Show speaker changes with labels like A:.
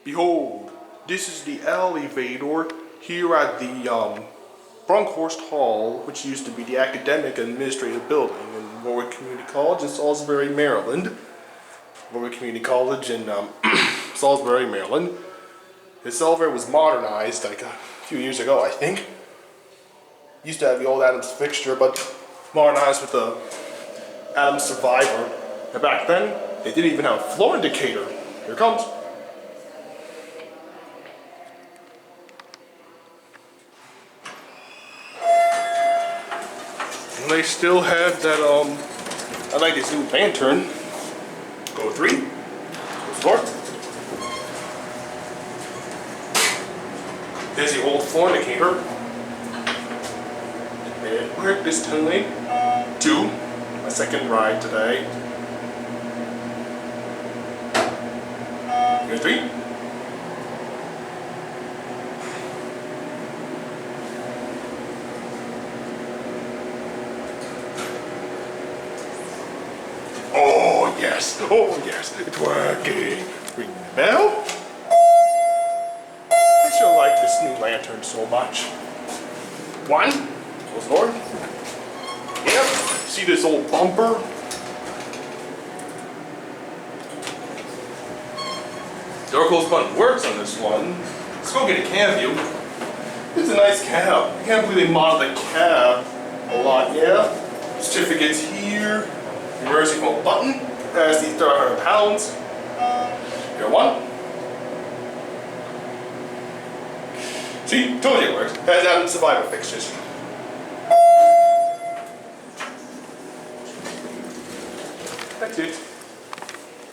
A: Behold, this is the elevator here at the Brunkhorst Hall, which used to be the academic and administrative building in Warwick Community College in Salisbury, Maryland. Warwick Community College in Salisbury, Maryland. This elevator was modernized like a few years ago, I think. Used to have the old Adams fixture, but modernized with the Adams Survivor. And back then, they didn't even have a floor indicator. Here it comes. And they still have that, I like this new lantern. Go 3, go 4. There's the old floor indicator. And we're this tunneling to my second ride today. Here's 3. Oh yes, it's working. Ring the bell. I sure like this new lantern so much. 1, close the door. Yep, see this old bumper? Door close button works on this one. Let's go get a cab view. It's a nice cab. I can't believe they modeled the cab a lot, yeah? Certificates here. Emergency phone button. Has these 300 pounds. Here 1. See, told you it works. Has Adams Survivor fixtures. That's it.